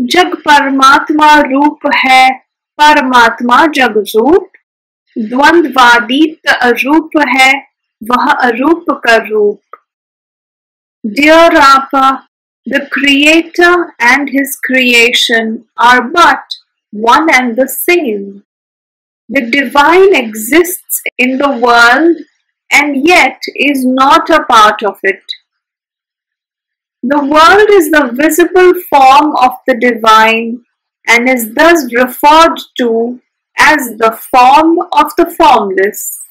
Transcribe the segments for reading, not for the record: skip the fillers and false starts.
जग परमात्मा रूप है, परमात्मा जग रूप। द्वंद्वातीत अरूप है, वह अरूप का रूप। Dear Rapa, the Creator and His creation are but one and the same. The Divine exists in the world and yet is not a part of it. The world is the visible form of the Divine and is thus referred to as the form of the formless.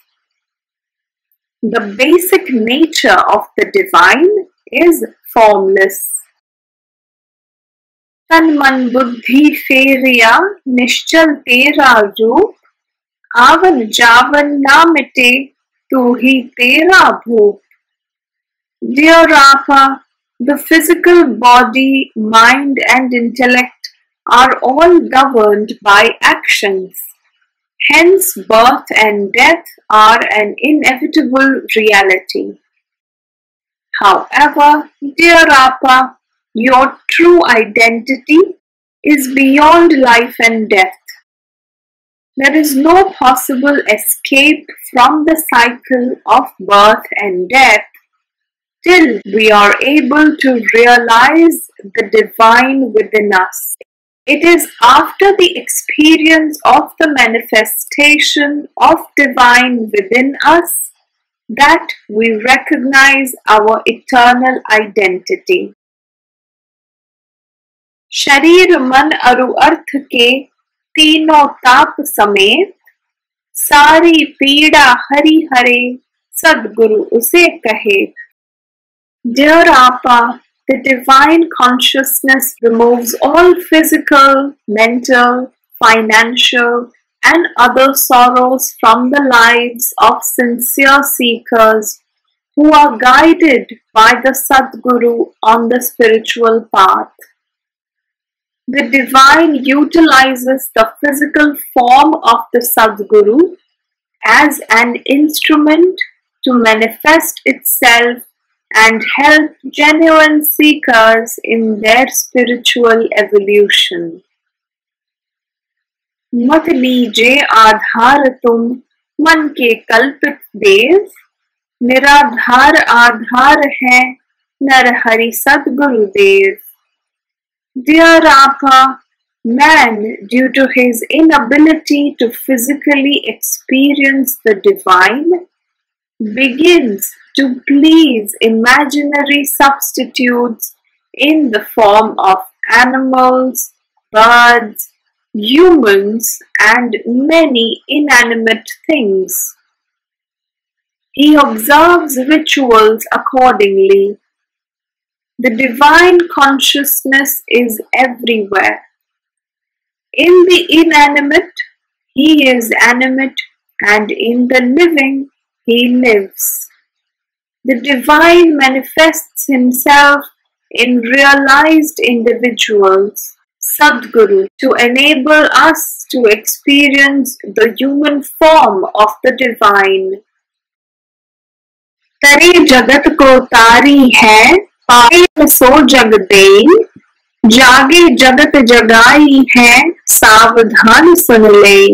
The basic nature of the Divine is formless. तन मन बुद्धि फेरिया निश्चल तेरा रूप, आवन जावन ना मिटे तू ही तेरा भूप. Dear Rapa, the physical body, mind and intellect are all governed by actions. Hence birth and death are an inevitable reality. However, dear Rapa, your true identity is beyond life and death. There is no possible escape from the cycle of birth and death till we are able to realize the Divine within us. It is after the experience of the manifestation of Divine within us that we recognize our eternal identity. शरीर मन अरु अर्थ के तीनों ताप समेत, सारी पीड़ा हरि हरे सद्गुरु उसे कहे. Dear Rapa, the Divine Consciousness removes all physical, mental, financial, and other sorrows from the lives of sincere seekers who are guided by the Sadguru on the spiritual path. The Divine utilizes the physical form of the Sadguru as an instrument to manifest itself and help genuine seekers in their spiritual evolution. मत लीजे आधार तुम मन के कल्पित देव, निराधार आधार है नर हरि सद्गुरुदेव. Dear Rapa, man, due to his inability to physically experience the Divine, begins to please imaginary substitutes in the form of animals, birds, humans, and many inanimate things. He observes rituals accordingly. The Divine Consciousness is everywhere. In the inanimate, He is animate, and in the living, He lives. The Divine manifests Himself in realized individuals, Sadguru, to enable us to experience the human form of the Divine. तरे जगत को तारी है, पाए सो जग देई, जागे जगत जगाई है, सावधान सुन ले.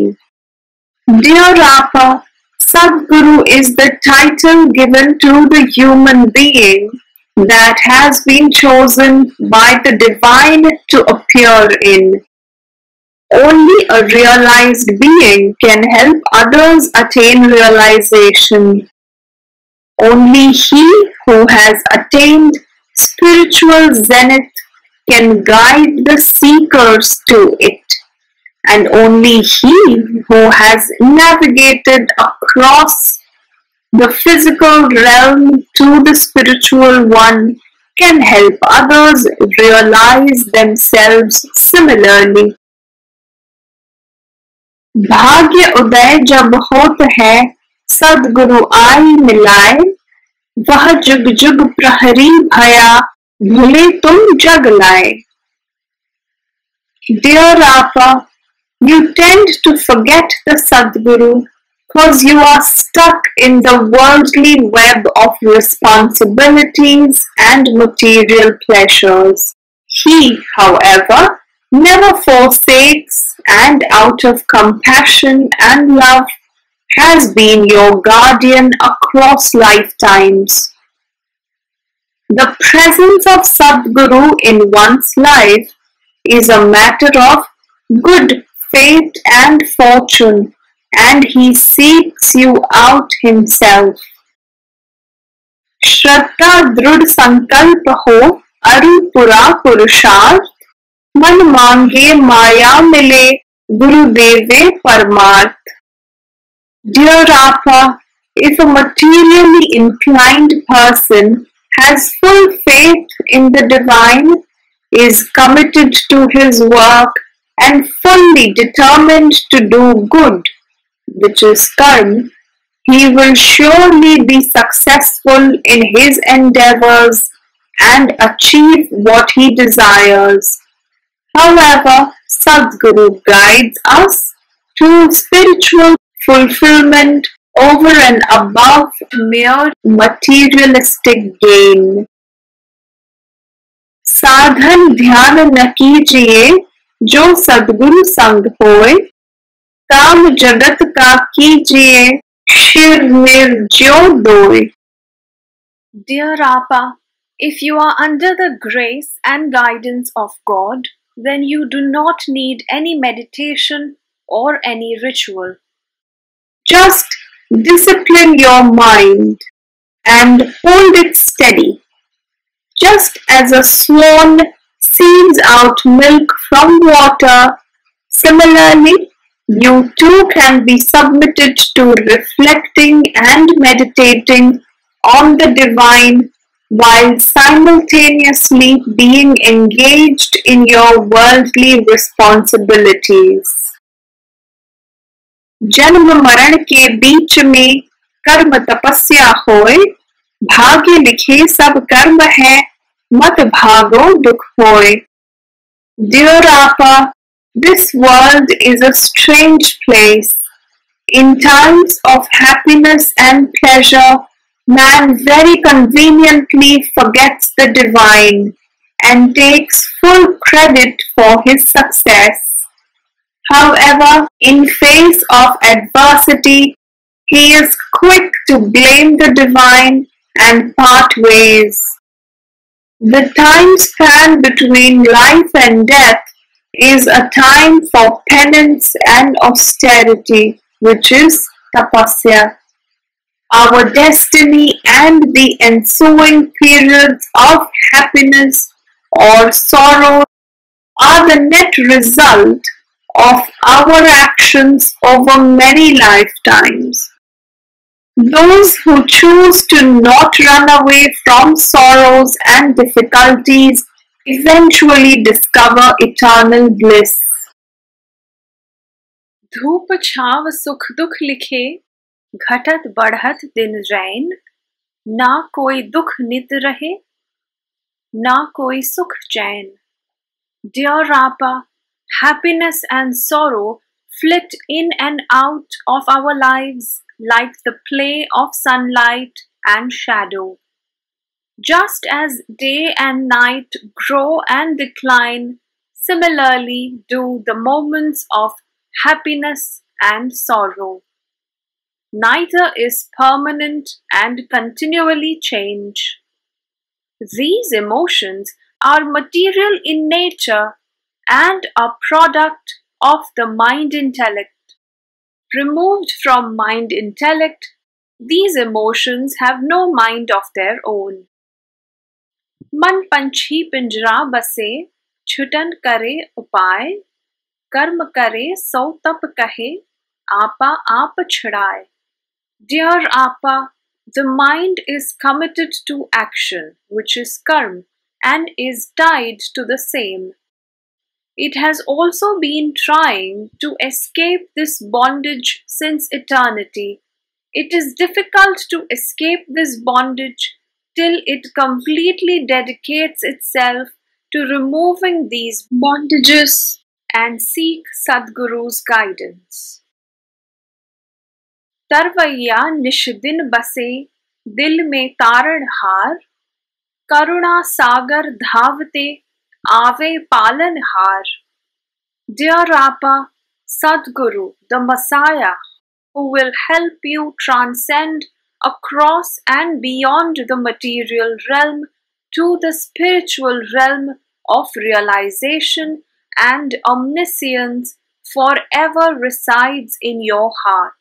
Dear Rapa, Sadguru is the title given to the human being that has been chosen by the Divine to appear in. Only a realized being can help others attain realization. Only he who has attained spiritual zenith can guide the seekers to it. And only he who has navigated across the physical realm to the spiritual one can help others realize themselves similarly. भाग्य उदय जब होत है, सद्गुरु आई मिलाए, वह जुग जुग प्रहरी भया, भूले तुम जग लाए. Dear Rapa, you tend to forget the Sadguru because you are stuck in the worldly web of responsibilities and material pleasures. He, however, never forsakes, and out of compassion and love has been your guardian across lifetimes. The presence of Sadguru in one's life is a matter of good fate and fortune, and he seeks you out himself. श्रद्धा दृढ़ संकल्प हो अरु पुरा पुरुषार्थ मन मांगे माया मिले गुरुदेवे परमार्थ. Dear Appa, if a materially inclined person has full faith in the divine, is committed to his work and fully determined to do good, which is karma, he will surely be successful in his endeavors and achieve what he desires. However, Sadguru guides us to spiritual fulfillment over and above mere materialistic gain. साधन ध्यान न कीजिए जो सद्गुरु संग होए, काम जगत का कीजिए शिर निर्ज्यो दोए. Dear Appa, if you are under the grace and guidance of God, then you do not need any meditation or any ritual. Just discipline your mind and hold it steady. Just as a swan seeks out milk from water, similarly, you too can be submitted to reflecting and meditating on the divine while simultaneously being engaged in your worldly responsibilities. जन्म मरण के बीच में कर्म तपस्या होए, भाग्य लिखे सब कर्म है, मत भागो दुख होए. Dear Appa, this world is a strange place. In times of happiness and pleasure, man very conveniently forgets the divine and takes full credit for his success. However, in face of adversity, he is quick to blame the divine and part ways. The time span between life and death is a time for penance and austerity, which is tapasya. Our destiny and the ensuing periods of happiness or sorrow are the net result of our actions over many lifetimes. Those who choose to not run away from sorrows and difficulties eventually discover eternal bliss. धूप छाव सुख दुख लिखे, घटत बढ़त दिन रैन, ना कोई दुख नित रहे, ना कोई सुख चैन. Dear Appa, happiness and sorrow flit in and out of our lives like the play of sunlight and shadow. Just as day and night grow and decline, similarly do the moments of happiness and sorrow. Neither is permanent and continually change. These emotions are material in nature and a product of the mind intellect. Removed from mind intellect, these emotions have no mind of their own. मन पंछी पिंजरा बसे, छुटन करे उपाय, कर्म करे सो तप कहे, आपा आप छुड़ाए. Dear Appa, the mind is committed to action, which is karma, and is tied to the same. It has also been trying to escape this bondage since eternity. It is difficult to escape this bondage till it completely dedicates itself to removing these bondages and seek Sadguru's guidance. तरवैया निश दिन बसे दिल में तारण हार, करुणा सागर धावते आवे पालन हार. Dear Appa, Sadguru, the Messiah, who will help you transcend across and beyond the material realm to the spiritual realm of realization and omniscience, forever resides in your heart.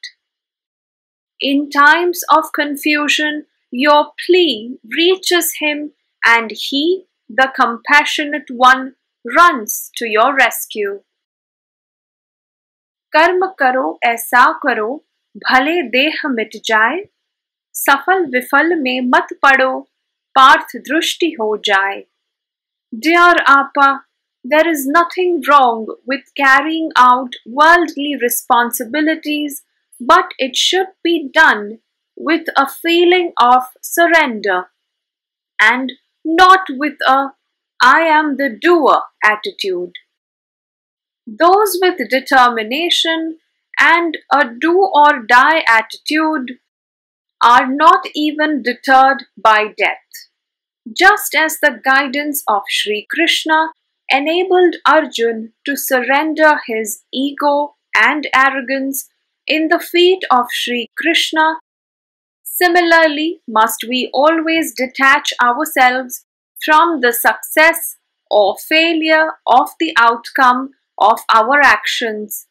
In times of confusion, your plea reaches him, and he, the compassionate one, runs to your rescue. कर्म करो ऐसा करो भले देह मिट जाए, सफल विफल में मत पड़ो, पार्थ दृष्टि हो जाए. Dear Appa, there is nothing wrong with carrying out worldly responsibilities, but it should be done with a feeling of surrender and not with a I am the doer attitude. Those with determination and a do or die attitude are not even deterred by death. Just as the guidance of Sri Krishna enabled Arjun to surrender his ego and arrogance in the feet of Sri Krishna, similarly must we always detach ourselves from the success or failure of the outcome of our actions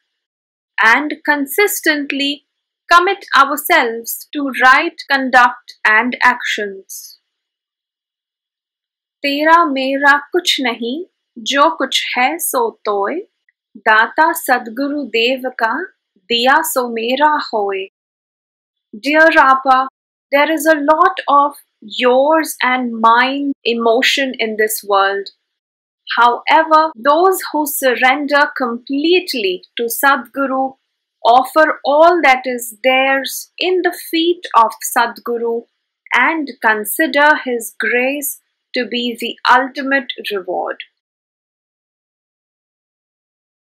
and consistently commit ourselves to right conduct and actions. तेरा मेरा कुछ नहीं, जो कुछ है सो तोय, दाता सद्गुरु देव का, दिया सो मेरा होय. Dear Appa, there is a lot of yours and mine emotion in this world. However, those who surrender completely to Sadguru offer all that is theirs in the feet of Sadguru and consider his grace to be the ultimate reward.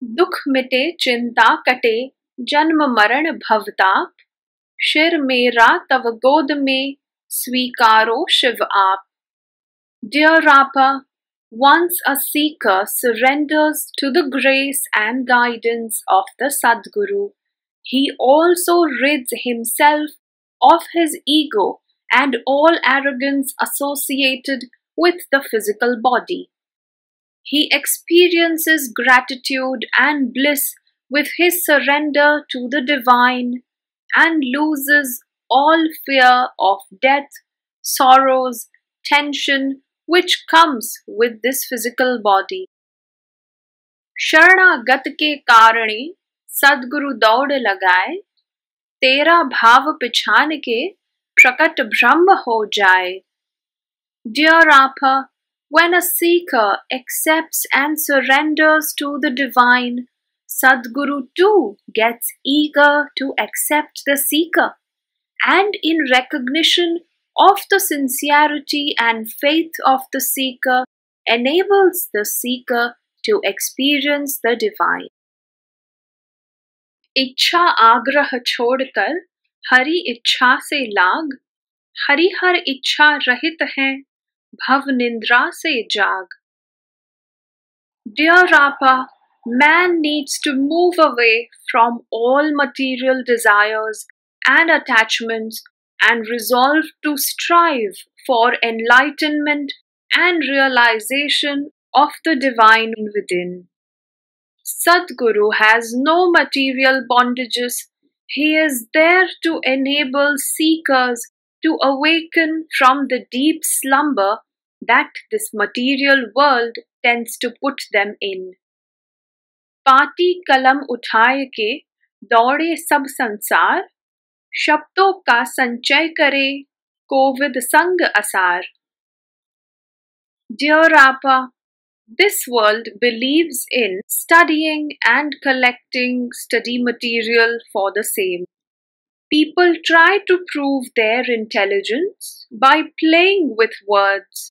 दुख मिटे चिंता कटे जन्म मरण भवताप, शिर मेरा तव गोद में स्वीकारो शिव आप. Dear Appa, once a seeker surrenders to the grace and guidance of the Sadguru, he also rids himself of his ego and all arrogance associated with the physical body. He experiences gratitude and bliss with his surrender to the divine and loses all fear of death, sorrows, tension which comes with this physical body. शरणागत के कारणे सद्गुरु दौड़ लगाए, तेरा भाव पिछान के प्रकट ब्रह्म हो जाए. Dear Appa, when a seeker accepts and surrenders to the divine, Sadguru too gets eager to accept the seeker, and in recognition of the sincerity and faith of the seeker, enables the seeker to experience the divine. इच्छा आग्रह छोड़कर हरि इच्छा से लाग, हरि हर इच्छा रहित हैं, भव निंद्रा से जाग. Dear Appa, man needs to move away from all material desires and attachments and resolve to strive for enlightenment and realization of the divine within. Sadguru has no material bondages. He is there to enable seekers to awaken from the deep slumber that this material world tends to put them in. पाटी कलम उठाए के दौड़े सब संसार, शब्दों का संचय करे कोविद संग असार. Dear Appa, this world believes in studying and collecting study material for the same. People try to prove their intelligence by playing with words.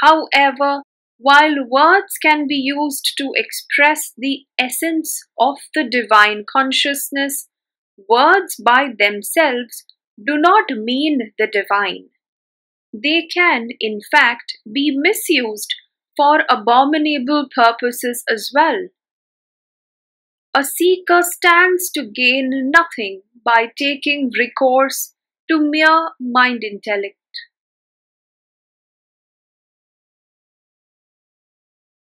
However, while words can be used to express the essence of the divine consciousness, words by themselves do not mean the divine. They can, in fact, be misused for abominable purposes as well. A seeker stands to gain nothing by taking recourse to mere mind intellect.